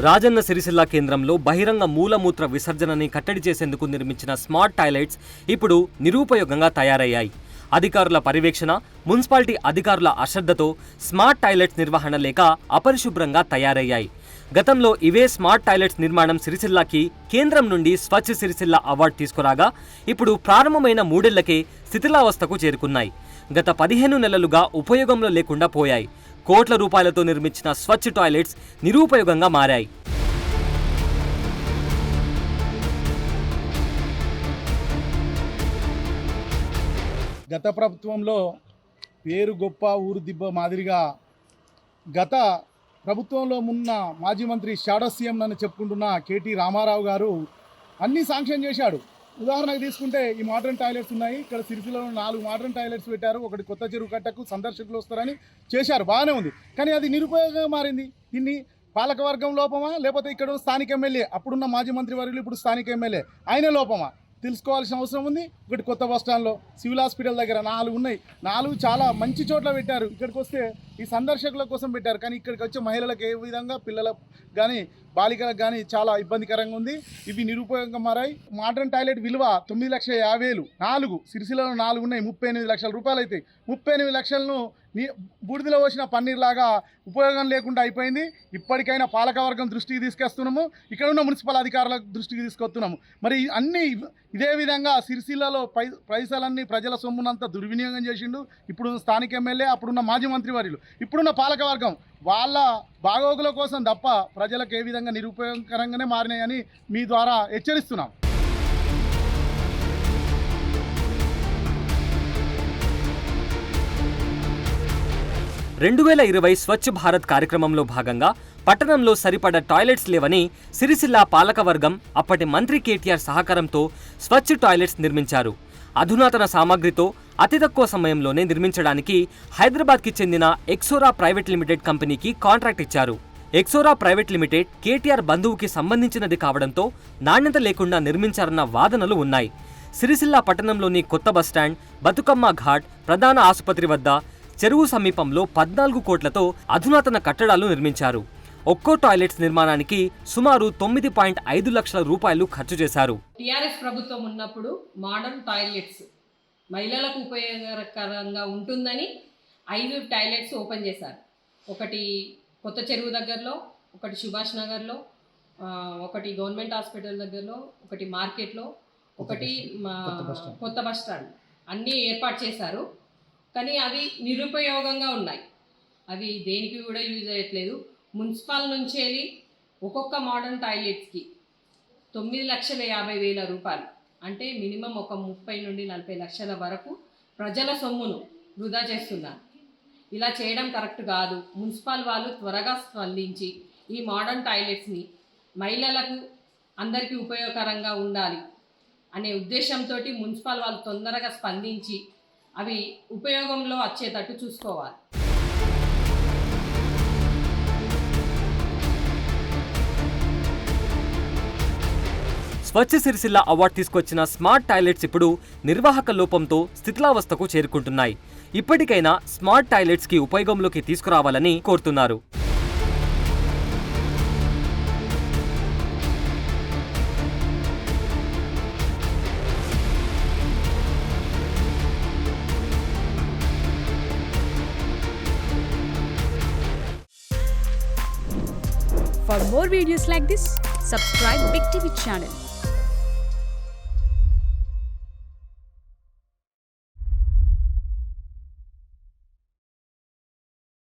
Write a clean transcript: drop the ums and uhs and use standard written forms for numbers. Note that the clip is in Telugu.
రాజన్న సిరిసిల్ల కేంద్రంలో బహిరంగ మూలమూత్ర విసర్జనని కట్టడి చేసేందుకు నిర్మించిన స్మార్ట్ టాయిలెట్స్ ఇప్పుడు నిరుపయోగంగా తయారయ్యాయి. అధికారుల పర్యవేక్షణ, మున్సిపాలిటీ అధికారుల అశ్రద్ధతో స్మార్ట్ టాయిలెట్స్ నిర్వహణ లేక అపరిశుభ్రంగా తయారయ్యాయి. గతంలో ఇవే స్మార్ట్ టాయిలెట్స్ నిర్మాణం సిరిసిల్లకి కేంద్రం నుండి స్వచ్ఛ సిరిసిల్ల అవార్డు తీసుకురాగా ఇప్పుడు ప్రారంభమైన 3 ఏళ్లకే శిథిలావస్థకు చేరుకున్నాయి. గత 15 నెలలుగా ఉపయోగంలో లేకుండా పోయాయి. కోట్ల రూపాయలతో నిర్మించిన స్వచ్ఛ టాయిలెట్స్ నిరుపయోగంగా మారాయి. గత ప్రభుత్వంలో పేరు గొప్ప ఊరు దిబ్బ మాదిరిగా గత ప్రభుత్వంలో ఉన్న మాజీ మంత్రి షాడో సీఎం నన్ను చెప్పుకుంటున్న కేటీ రామారావు గారు అన్నీ శాంక్షన్ చేశాడు. ఉదాహరణకు తీసుకుంటే ఈ మోడర్న్ టాయిలెట్స్ ఉన్నాయి. ఇక్కడ సిరిసిల్లలో 4 మోడర్న్ టాయిలెట్స్ పెట్టారు. ఒకటి కొత్త చెరువు కట్టకు సందర్శకులు వస్తారని చేశారు, బాగానే ఉంది. కానీ అది నిరుపయోగంగా మారింది. దీన్ని పాలకవర్గం లోపమా, లేకపోతే ఇక్కడ స్థానిక ఎమ్మెల్యే, అప్పుడున్న మాజీ మంత్రి వర్యులు ఇప్పుడు స్థానిక ఎమ్మెల్యే ఆయన లోపమా తెలుసుకోవాల్సిన అవసరం ఉంది. ఒకటి కొత్త బస్టాండ్లో సివిల్ హాస్పిటల్ దగ్గర 4 ఉన్నాయి. 4 చాలా మంచి చోట్ల పెట్టారు. ఇక్కడికి వస్తే ఈ సందర్శకుల కోసం పెట్టారు. కానీ ఇక్కడికి వచ్చే మహిళలకు ఏ విధంగా, పిల్లలకు కానీ బాలికలకు కానీ చాలా ఇబ్బందికరంగా ఉంది. ఇవి నిరుపయోగంగా మారాయి. మోడర్న్ టాయిలెట్ విలువ 9,50,000. 4 సిరిసిల్లలో 4 ఉన్నాయి. 38 లక్షల రూపాయలు అవుతాయి. 38 లక్షలను బూడిదలో పోసిన పన్నీర్ లాగా ఉపయోగం లేకుండా అయిపోయింది. ఇప్పటికైనా పాలకవర్గం దృష్టికి తీసుకొస్తున్నాము, ఇక్కడ ఉన్న మున్సిపల్ అధికారుల దృష్టికి తీసుకొస్తున్నాము. మరి అన్నీ ఇదే విధంగా సిరిసిల్లలో పైసలన్నీ ప్రజల సొమ్మునంతా దుర్వినియోగం చేసిండు ఇప్పుడు స్థానిక ఎమ్మెల్యే, అప్పుడున్న మాజీ మంత్రి వర్యులు, ఇప్పుడున్న పాలకవర్గం. వాళ్ళ బాగోగుల కోసం తప్ప ప్రజలకు ఏ విధంగా నిరుపయోగకరంగానే మారినాయని మీ ద్వారా హెచ్చరిస్తున్నాం. 2020 స్వచ్ఛ భారత్ కార్యక్రమంలో భాగంగా పట్టణంలో సరిపడ టాయిలెట్స్ లేవని సిరిసిల్ల పాలకవర్గం అప్పటి మంత్రి కేటీఆర్ సహకారంతో స్వచ్ఛ టాయిలెట్స్ నిర్మించారు. అధునాతన సామాగ్రితో అతి తక్కువ సమయంలోనే నిర్మించడానికి హైదరాబాద్కి చెందిన ఎక్సోరా ప్రైవేట్ లిమిటెడ్ కంపెనీకి కాంట్రాక్ట్ ఇచ్చారు. ఎక్సోరా ప్రైవేట్ లిమిటెడ్ కేటీఆర్ బంధువుకి సంబంధించినది కావడంతో నాణ్యత లేకుండా నిర్మించారన్న వాదనలు ఉన్నాయి. సిరిసిల్ల పట్టణంలోని కొత్త బస్టాండ్, బతుకమ్మ ఘాట్, ప్రధాన ఆసుపత్రి వద్ద, చెరువు సమీపంలో 14 కోట్లతో అధునాతన కట్టడాలు నిర్మించారు. ఒక్కో టాయిలెట్స్ నిర్మాణానికి సుమారు 9.5 లక్షల రూపాయలు ఖర్చు చేశారు. టీఆర్ఎస్ ప్రభుత్వం ఉన్నప్పుడు మోడర్న్ టాయిలెట్స్ మహిళలకు ఉపయోగకరంగా ఉంటుందని 5 టాయిలెట్స్ ఓపెన్ చేశారు. ఒకటి కొత్త చెరువు దగ్గరలో, ఒకటి సుభాష్ నగర్లో, ఒకటి గవర్నమెంట్ హాస్పిటల్ దగ్గరలో, ఒకటి మార్కెట్లో, ఒకటి కొత్త బస్ స్టాండ్ అన్నీ ఏర్పాటు చేశారు. కానీ అవి నిరుపయోగంగా ఉన్నాయి. అవి దేనికి కూడా యూజ్ అయ్యట్లేదు. మున్సిపల్ నుంచి వెళ్ళి ఒక్కొక్క మోడర్న్ టాయిలెట్స్కి 9,50,000 రూపాయలు, అంటే మినిమం ఒక 30 నుండి 40 లక్షల వరకు ప్రజల సొమ్మును వృధా చేస్తున్నారు. ఇలా చేయడం కరెక్ట్ కాదు. మున్సిపల్ వాళ్ళు త్వరగా స్పందించి ఈ మోడర్న్ టాయిలెట్స్ని మహిళలకు అందరికీ ఉపయోగకరంగా ఉండాలి అనే ఉద్దేశంతో మున్సిపల్ వాళ్ళు తొందరగా స్పందించి అవి ఉపయోగంలో వచ్చేటట్టు చూసుకోవాలి. స్వచ్ఛ సిరిసిల్ల అవార్డు తీసుకొచ్చిన స్మార్ట్ టాయిలెట్స్ ఇప్పుడు నిర్వాహక లోపంతో శిథిలావస్థకు చేరుకుంటున్నాయి. ఇప్పటికైనా స్మార్ట్ టాయిలెట్స్ కి ఉపయోగంలోకి తీసుకురావాలని కోరుతున్నారు. For more videos like this, subscribe Big TV channel.